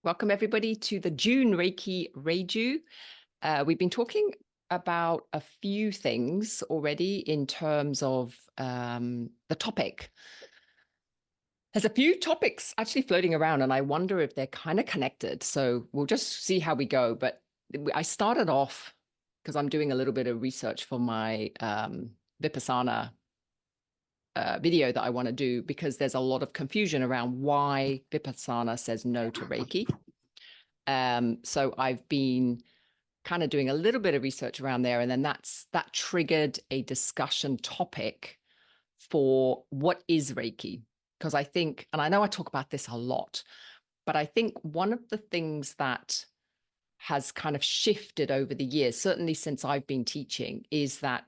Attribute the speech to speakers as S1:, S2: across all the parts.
S1: Welcome everybody to the June Reiki Reiju. We've been talking about a few things already in terms of the topic. There's a few topics actually floating around, and I wonder if they're kind of connected. So we'll just see how we go. But I started off because I'm doing a little bit of research for my Vipassana video that I want to do, because there's a lot of confusion around why Vipassana says no to Reiki. So I've been kind of doing a little bit of research around there, and then that triggered a discussion topic for what is Reiki. Because I think, and I know I talk about this a lot, but I think one of the things that has kind of shifted over the years, certainly since I've been teaching, is that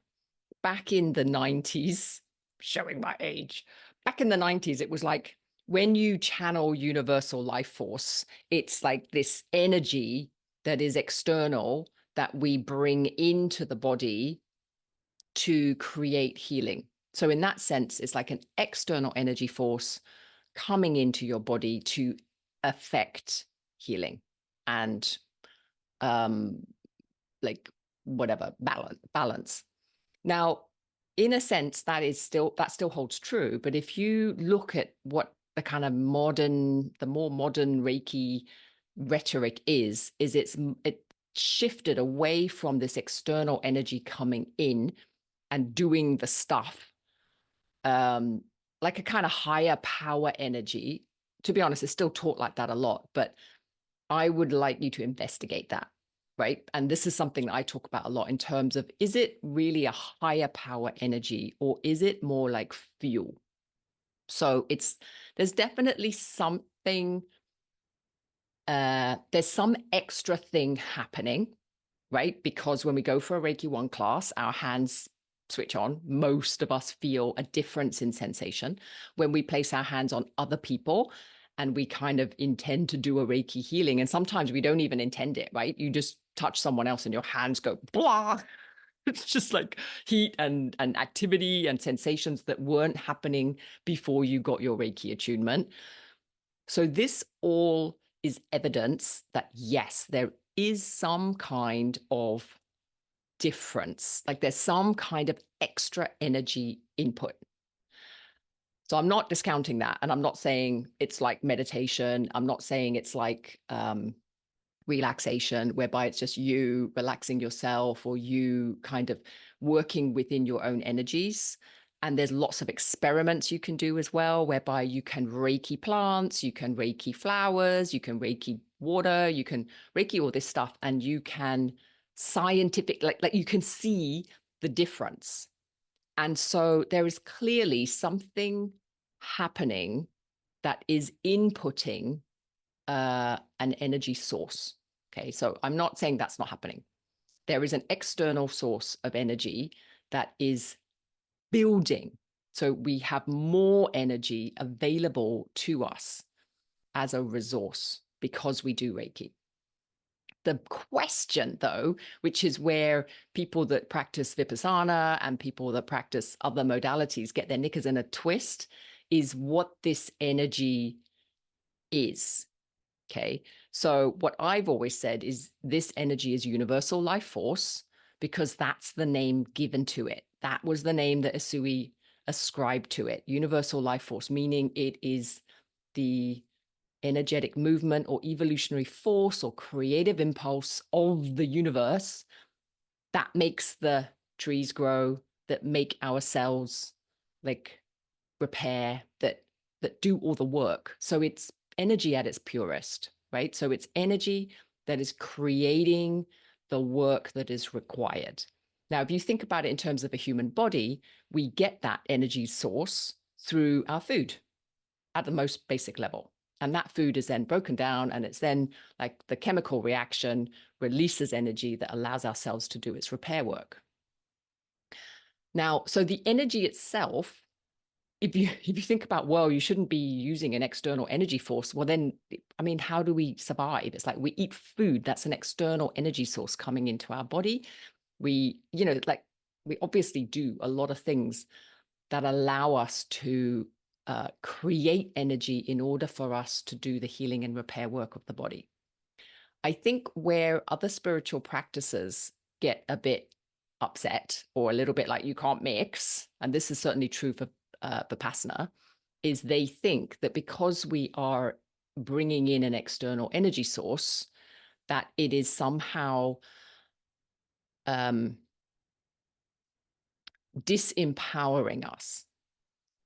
S1: back in the 90s, showing my age, back in the 90s, it was like when you channel universal life force, it's like this energy that is external that we bring into the body to create healing. So in that sense, it's like an external energy force coming into your body to affect healing and like whatever balance. Now, in a sense, that still holds true. But if you look at what the kind of the more modern Reiki rhetoric is it shifted away from this external energy coming in and doing the stuff, like a kind of higher power energy. To be honest, it's still taught like that a lot, but I would like you to investigate that, right? And this is something that I talk about a lot in terms of, is it really a higher power energy, or is it more like fuel? So there's definitely something, there's some extra thing happening, right? Because when we go for a Reiki 1 class, our hands switch on. Most of us feel a difference in sensation. When we place our hands on other people and we kind of intend to do a Reiki healing, and sometimes we don't even intend it, right? You just touch someone else and your hands go blah. It's just like heat and activity and sensations that weren't happening before you got your Reiki attunement. So this all is evidence that, yes, there is some kind of difference, like there's some kind of extra energy input. So I'm not discounting that, and I'm not saying it's like meditation. I'm not saying it's like relaxation, whereby it's just you relaxing yourself or you kind of working within your own energies. And there's lots of experiments you can do as well, whereby you can Reiki plants, you can Reiki flowers, you can Reiki water, you can Reiki all this stuff, and you can like you can see the difference. And so there is clearly something happening that is inputting an energy source. Okay, so I'm not saying that's not happening. There is an external source of energy that is building. So we have more energy available to us as a resource because we do Reiki. The question, though, which is where people that practice Vipassana and people that practice other modalities get their knickers in a twist, is what this energy is. Okay, so what I've always said is this energy is universal life force, because that's the name given to it. That was the name that Usui ascribed to it, universal life force, meaning it is the energetic movement or evolutionary force or creative impulse of the universe that makes the trees grow, that make our cells like repair, that do all the work. So it's energy at its purest, right? So it's energy that is creating the work that is required. Now, if you think about it in terms of a human body, we get that energy source through our food at the most basic level. And that food is then broken down, and it's then like the chemical reaction releases energy that allows our cells to do its repair work. Now, so the energy itself, if you think about, well, you shouldn't be using an external energy force, well then, I mean, how do we survive? It's like we eat food, that's an external energy source coming into our body. We, like we obviously do a lot of things that allow us to create energy in order for us to do the healing and repair work of the body. I think where other spiritual practices get a bit upset or a little bit like you can't mix, and this is certainly true for Vipassana, is they think that because we are bringing in an external energy source, that it is somehow disempowering us.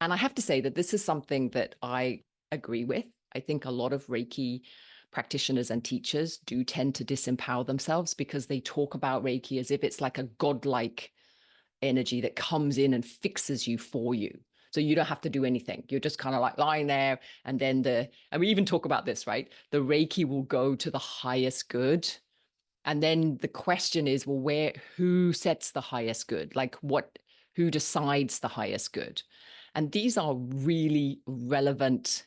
S1: And I have to say that this is something that I agree with. I think a lot of Reiki practitioners and teachers do tend to disempower themselves because they talk about Reiki as if it's like a godlike energy that comes in and fixes you for you. So you don't have to do anything. You're just kind of like lying there. And then and we even talk about this, right? The Reiki will go to the highest good. And then the question is, well, who sets the highest good? Like who decides the highest good? And these are really relevant,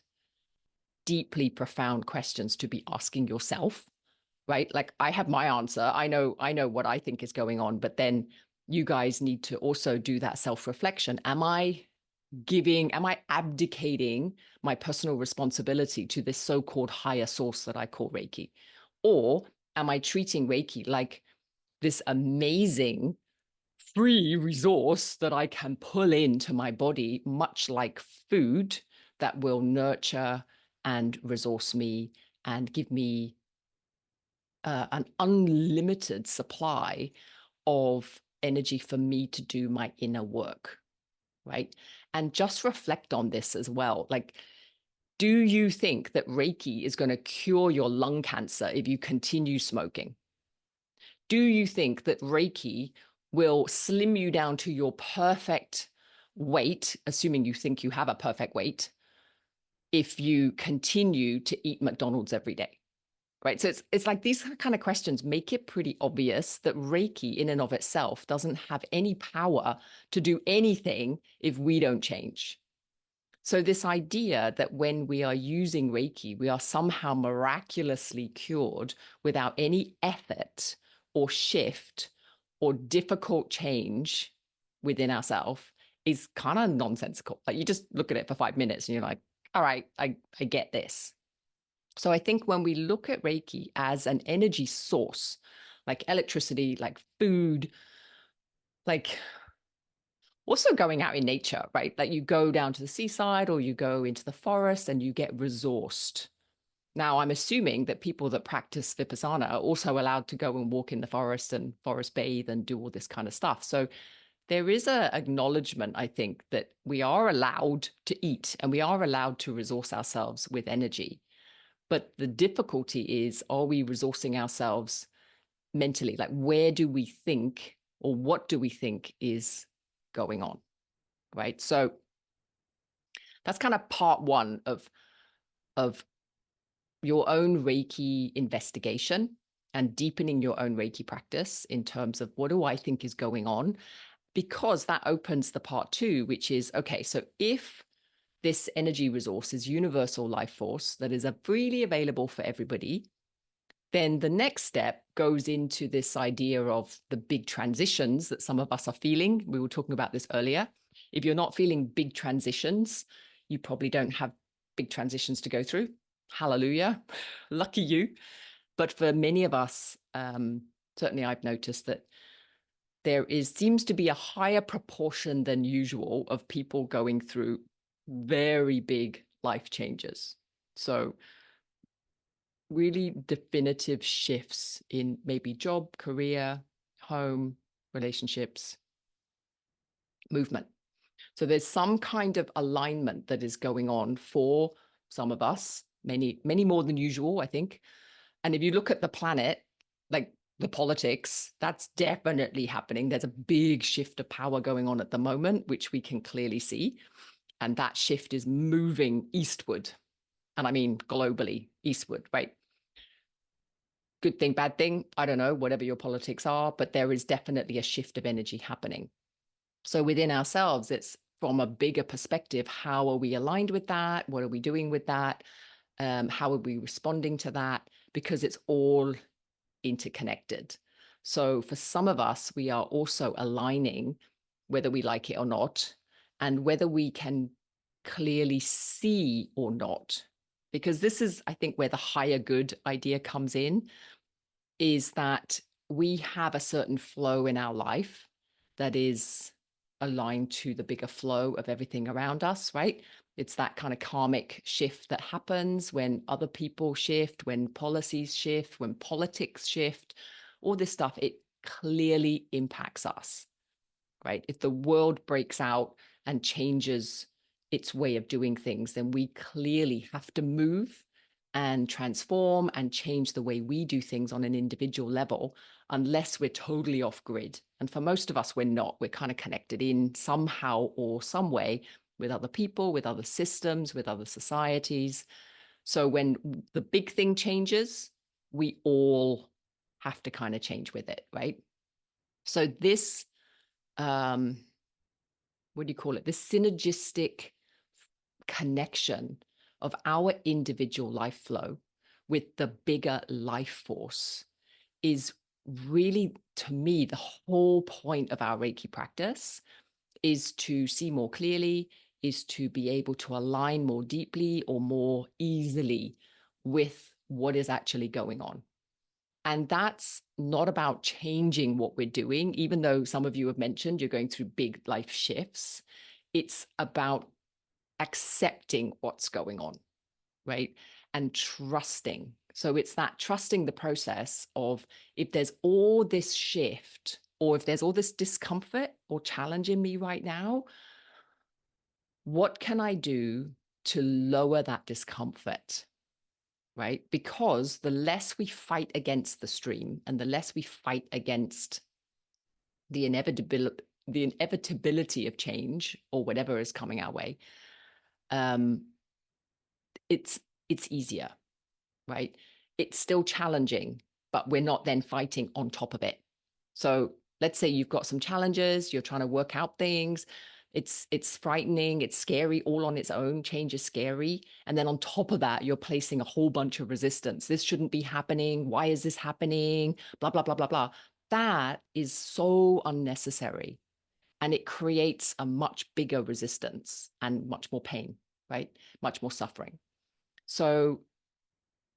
S1: deeply profound questions to be asking yourself, right? Like I have my answer. I know what I think is going on, but then you guys need to also do that self-reflection. Am I abdicating my personal responsibility to this so-called higher source that I call Reiki? Or am I treating Reiki like this amazing free resource that I can pull into my body, much like food that will nurture and resource me and give me an unlimited supply of energy for me to do my inner work, right? And just reflect on this as well. Like, do you think that Reiki is going to cure your lung cancer if you continue smoking? Do you think that Reiki will slim you down to your perfect weight, assuming you think you have a perfect weight, if you continue to eat McDonald's every day? Right. So it's like these kind of questions make it pretty obvious that Reiki in and of itself doesn't have any power to do anything if we don't change. So this idea that when we are using Reiki, we are somehow miraculously cured without any effort or shift or difficult change within ourselves is kind of nonsensical. Like you just look at it for 5 minutes and you're like, all right, I get this. So I think when we look at Reiki as an energy source, like electricity, like food, like also going out in nature, right? Like you go down to the seaside or you go into the forest and you get resourced. Now, I'm assuming that people that practice Vipassana are also allowed to go and walk in the forest and forest bathe and do all this kind of stuff. So there is a acknowledgement, I think, that we are allowed to eat and we are allowed to resource ourselves with energy. But the difficulty is, are we resourcing ourselves mentally? Like, where do we think or what do we think is going on? Right. So that's kind of part one of your own Reiki investigation and deepening your own Reiki practice in terms of what do I think is going on? Because that opens the part two, which is, okay, so if this energy resource is universal life force that is freely available for everybody, then the next step goes into this idea of the big transitions that some of us are feeling. We were talking about this earlier. If you're not feeling big transitions, you probably don't have big transitions to go through. Hallelujah. Lucky you. But for many of us, certainly I've noticed that seems to be a higher proportion than usual of people going through very big life changes. So really definitive shifts in maybe job, career, home, relationships, movement. So there's some kind of alignment that is going on for some of us, many more than usual, I think. And if you look at the planet, like the politics, that's definitely happening. There's a big shift of power going on at the moment, which we can clearly see. And that shift is moving eastward. And I mean globally eastward, right? Good thing, bad thing, I don't know, whatever your politics are, but there is definitely a shift of energy happening. So within ourselves, it's from a bigger perspective, how are we aligned with that? What are we doing with that? How are we responding to that? Because it's all interconnected. So for some of us, we are also aligning, whether we like it or not, and whether we can clearly see or not. Because this is, I think, where the higher good idea comes in, is that we have a certain flow in our life that is aligned to the bigger flow of everything around us, right? It's that kind of karmic shift that happens when other people shift, when policies shift, when politics shift, all this stuff, it clearly impacts us, right? If the world breaks out and changes its way of doing things, then we clearly have to move and transform and change the way we do things on an individual level, unless we're totally off grid. And for most of us, we're not. We're kind of connected in somehow or some way with other people, with other systems, with other societies. So when the big thing changes, we all have to kind of change with it, right? So this, what do you call it? This synergistic connection of our individual life flow with the bigger life force is really, to me, the whole point of our Reiki practice, is to see more clearly, is to be able to align more deeply or more easily with what is actually going on. And that's not about changing what we're doing, even though some of you have mentioned you're going through big life shifts. It's about accepting what's going on, right? And trusting. So it's that trusting the process of, if there's all this shift or if there's all this discomfort or challenge in me right now, what can I do to lower that discomfort, right? Because the less we fight against the stream and the less we fight against the inevitability of change or whatever is coming our way, it's easier, right? It's still challenging, but we're not then fighting on top of it. So let's say you've got some challenges, you're trying to work out things. It's frightening, it's scary all on its own. Change is scary. And then on top of that, you're placing a whole bunch of resistance. This shouldn't be happening. Why is this happening? Blah, blah, blah, blah, blah. That is so unnecessary. And it creates a much bigger resistance and much more pain, right? Much more suffering. So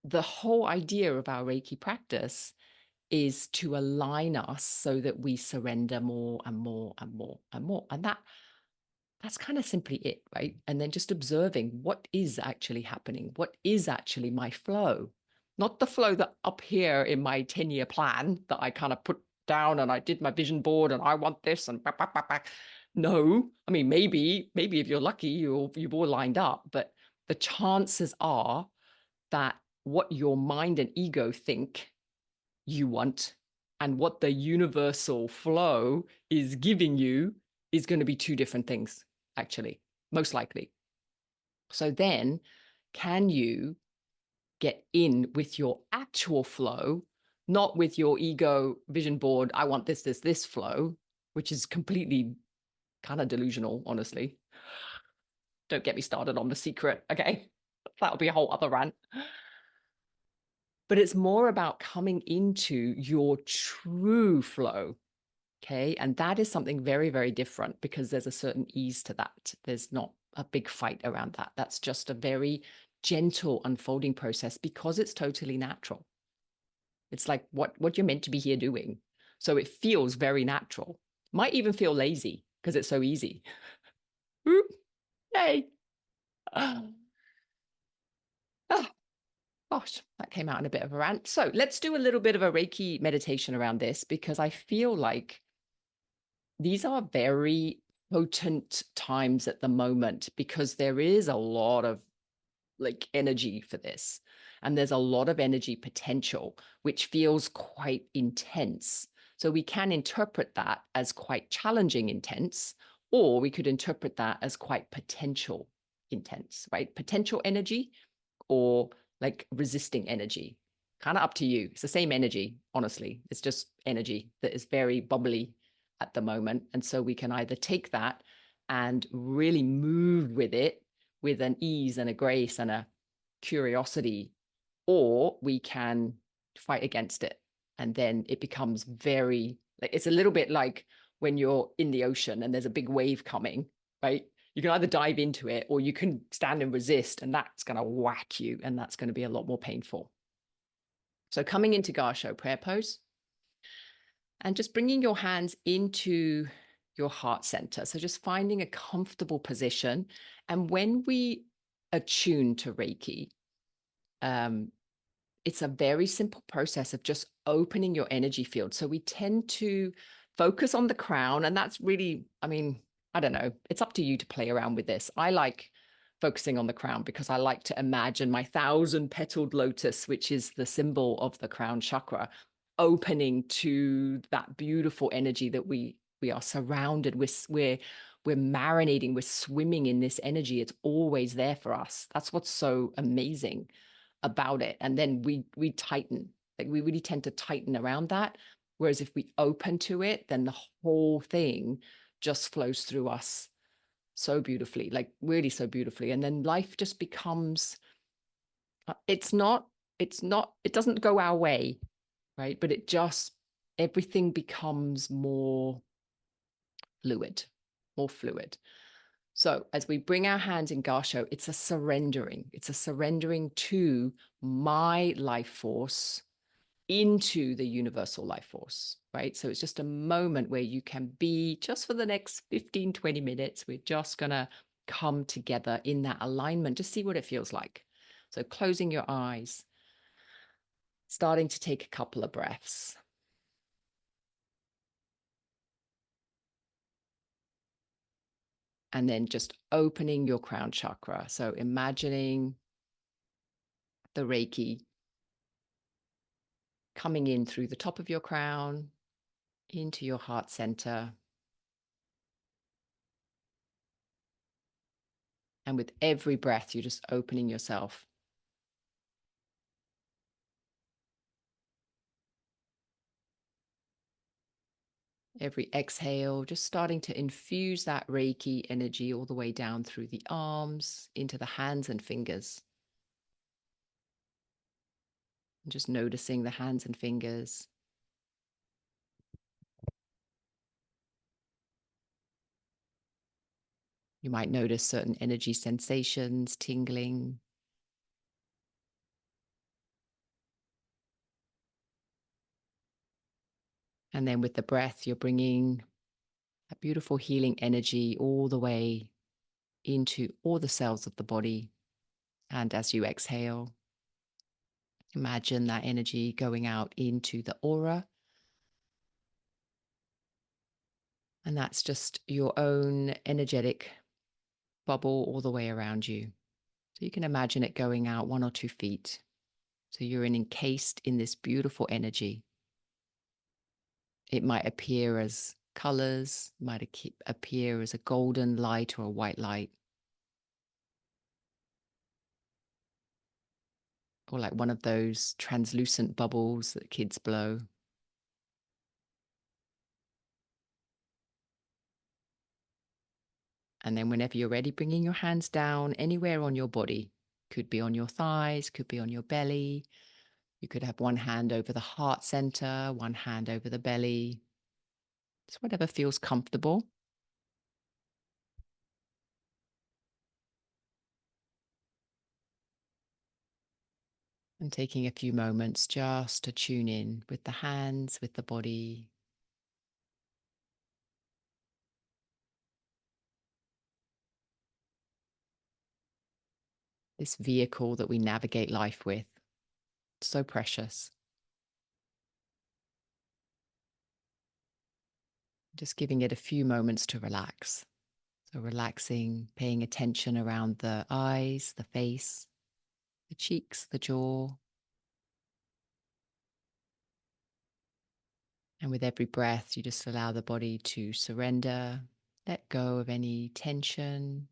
S1: the whole idea of our Reiki practice is to align us so that we surrender more and more and more and more. And that's kind of simply it, right? And then just observing what is actually happening, what is actually my flow, not the flow that up here in my 10-year plan that I kind of put down and I did my vision board and I want this and bah, bah, bah, bah. No, I mean, maybe if you're lucky, you've all lined up, but the chances are that what your mind and ego think you want and what the universal flow is giving you is going to be two different things, actually, most likely. So then, can you get in with your actual flow, not with your ego vision board, I want this flow, which is completely kind of delusional, honestly. Don't get me started on The Secret, okay? That'll be a whole other rant. But it's more about coming into your true flow. Okay. And that is something very, very different because there's a certain ease to that. There's not a big fight around that. That's just a very gentle unfolding process because it's totally natural. It's like what you're meant to be here doing. So it feels very natural. Might even feel lazy because it's so easy. Oop, yay. Oh, gosh, that came out in a bit of a rant. So let's do a little bit of a Reiki meditation around this because I feel like these are very potent times at the moment because there is a lot of like energy for this. And there's a lot of energy potential, which feels quite intense. So we can interpret that as quite challenging intense, or we could interpret that as quite potential intense, right? Potential energy or like resisting energy. Kind of up to you. It's the same energy, honestly. It's just energy that is very bubbly at the moment. And so we can either take that and really move with it with an ease and a grace and a curiosity, or we can fight against it. And then it becomes very, like, it's a little bit like when you're in the ocean and there's a big wave coming, right? You can either dive into it or you can stand and resist, and that's going to whack you, and that's going to be a lot more painful. So coming into Garsho prayer pose and just bringing your hands into your heart center. So just finding a comfortable position. And when we attune to Reiki, it's a very simple process of just opening your energy field. So we tend to focus on the crown, and that's really, I mean, I don't know, it's up to you to play around with this. I like focusing on the crown because I like to imagine my 1,000-petaled lotus, which is the symbol of the crown chakra, opening to that beautiful energy that we are surrounded with. We're marinating, we're swimming in this energy. It's always there for us. That's what's so amazing about it. And then we tighten, like we really tend to tighten around that. Whereas if we open to it, then the whole thing just flows through us so beautifully, like really so beautifully. And then life just becomes, it doesn't go our way, right? But everything becomes more fluid, more fluid. So as we bring our hands in Garsho, it's a surrendering. It's a surrendering to my life force into the universal life force, right? So it's just a moment where you can be just for the next 15, 20 minutes. We're just going to come together in that alignment, just see what it feels like. So closing your eyes, starting to take a couple of breaths. And then just opening your crown chakra. So imagining the Reiki coming in through the top of your crown into your heart center. And with every breath, you're just opening yourself. Every exhale, just starting to infuse that Reiki energy all the way down through the arms, into the hands and fingers. And just noticing the hands and fingers. You might notice certain energy sensations, tingling. And then with the breath, you're bringing a beautiful healing energy all the way into all the cells of the body. And as you exhale, imagine that energy going out into the aura. And that's just your own energetic bubble all the way around you. So you can imagine it going out 1 or 2 feet. So you're encased in this beautiful energy. It might appear as colors, might appear as a golden light or a white light, or like one of those translucent bubbles that kids blow. And then whenever you're ready, bringing your hands down anywhere on your body. Could be on your thighs, could be on your belly. You could have one hand over the heart center, one hand over the belly. It's whatever feels comfortable. And taking a few moments just to tune in with the hands, with the body. This vehicle that we navigate life with. So precious. Just giving it a few moments to relax. So relaxing, paying attention around the eyes, the face, the cheeks, the jaw. And with every breath, you just allow the body to surrender, let go of any tension,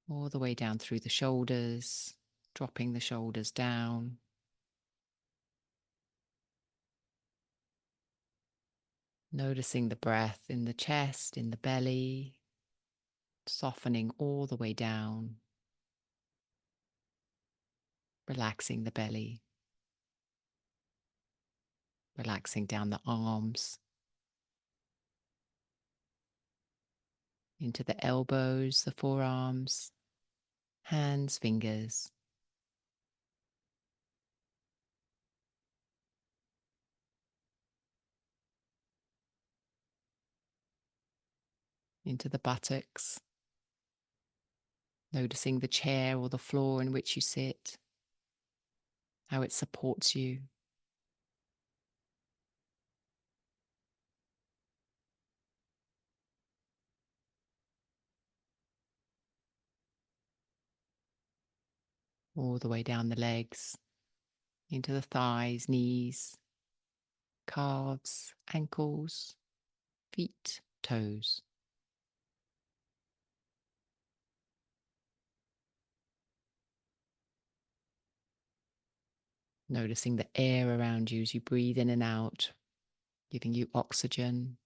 S1: all the way down through the shoulders, dropping the shoulders down. Noticing the breath in the chest, in the belly, softening all the way down, relaxing the belly, relaxing down the arms, into the elbows, the forearms, hands, fingers, into the buttocks, noticing the chair or the floor in which you sit, how it supports you. All the way down the legs, into the thighs, knees, calves, ankles, feet, toes. Noticing the air around you as you breathe in and out, giving you oxygen,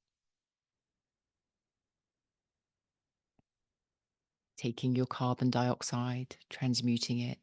S1: taking your carbon dioxide, transmuting it.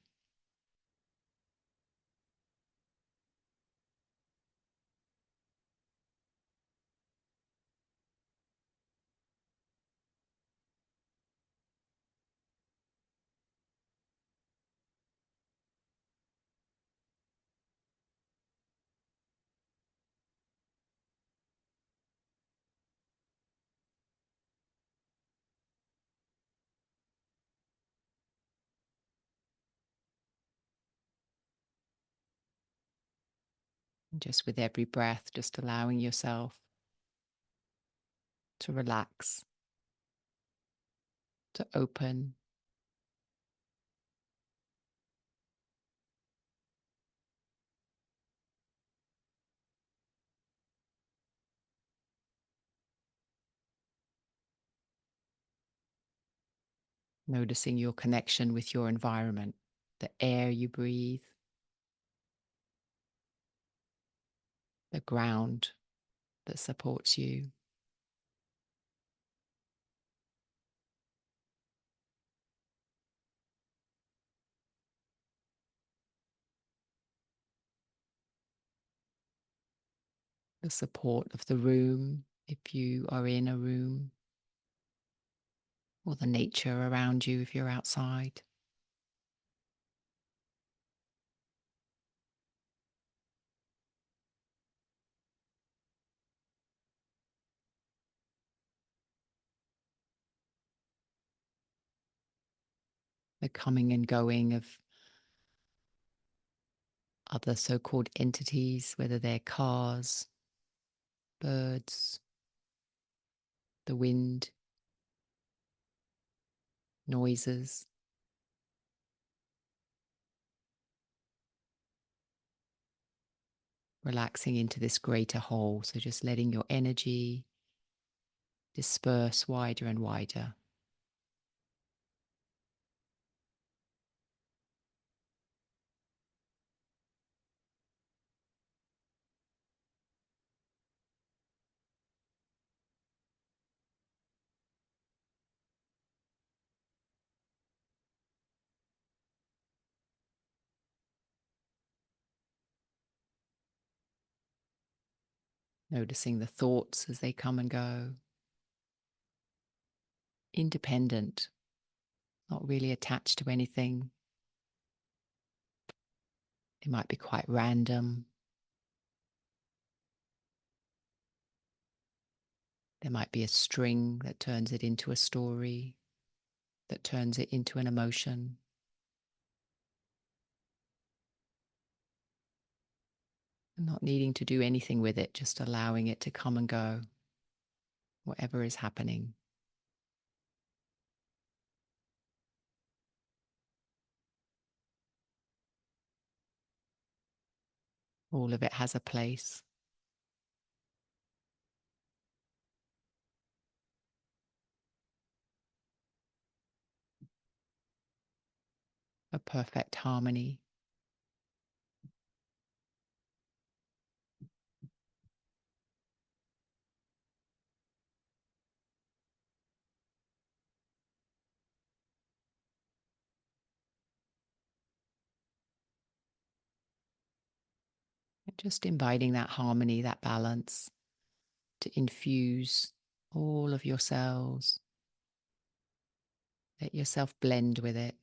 S1: And just with every breath, just allowing yourself to relax, to open, noticing your connection with your environment, the air you breathe, the ground that supports you. The support of the room, if you are in a room, or the nature around you if you're outside. The coming and going of other so-called entities, whether they're cars, birds, the wind, noises. Relaxing into this greater whole. So just letting your energy disperse wider and wider. Noticing the thoughts as they come and go. Independent, not really attached to anything. They might be quite random. There might be a string that turns it into a story, that turns it into an emotion. And not needing to do anything with it, just allowing it to come and go, whatever is happening. All of it has a place. A perfect harmony. Just inviting that harmony, that balance to infuse all of your cells, Let yourself blend with it.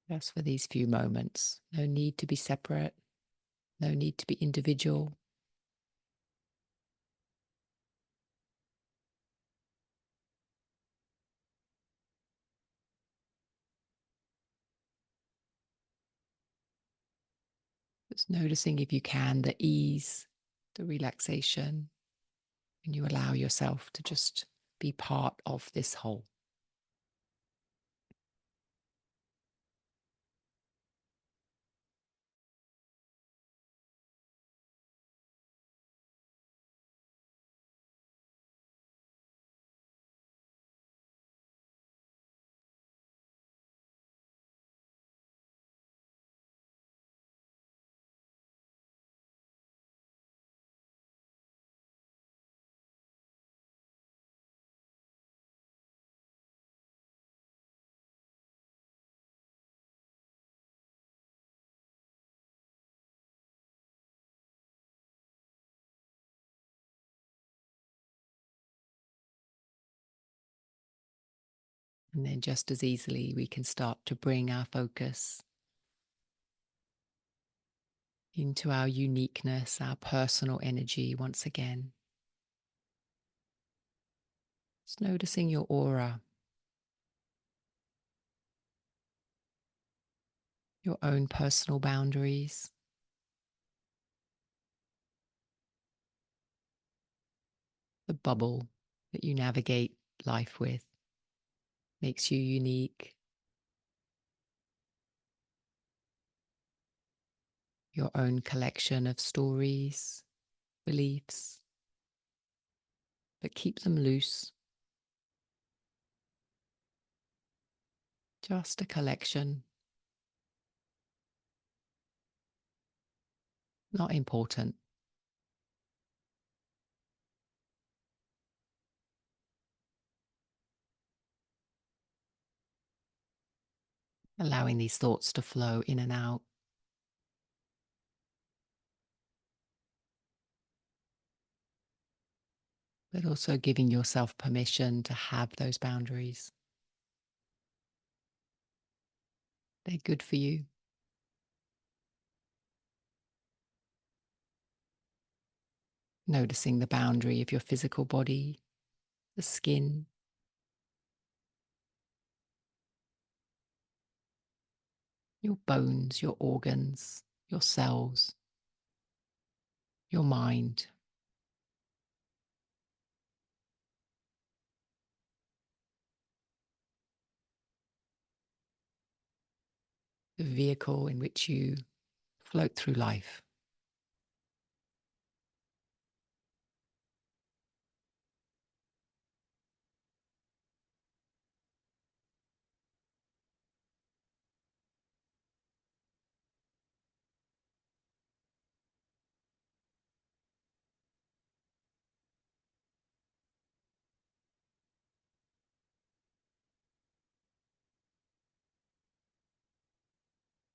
S1: Just for these few moments. No need to be separate. No need to be individual. Just noticing, if you can, the ease, the relaxation, and you allow yourself to just be part of this whole. And then just as easily, we can start to bring our focus into our uniqueness, our personal energy once again. Just noticing your aura, your own personal boundaries, the bubble that you navigate life with makes you unique. Your own collection of stories, beliefs, but keep them loose. Just a collection, not important. Allowing these thoughts to flow in and out. But also giving yourself permission to have those boundaries. They're good for you. Noticing the boundary of your physical body, the skin, your bones, your organs, your cells, your mind. The vehicle in which you float through life.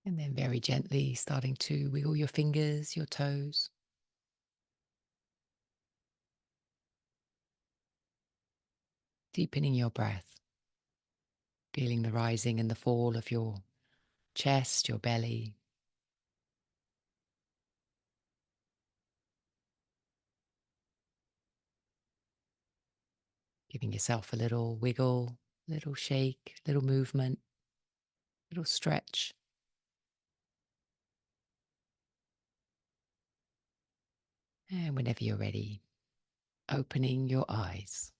S1: And then very gently starting to wiggle your fingers, your toes. Deepening your breath. Feeling the rising and the fall of your chest, your belly. Giving yourself a little wiggle, little shake, little movement, little stretch. And whenever you're ready, opening your eyes.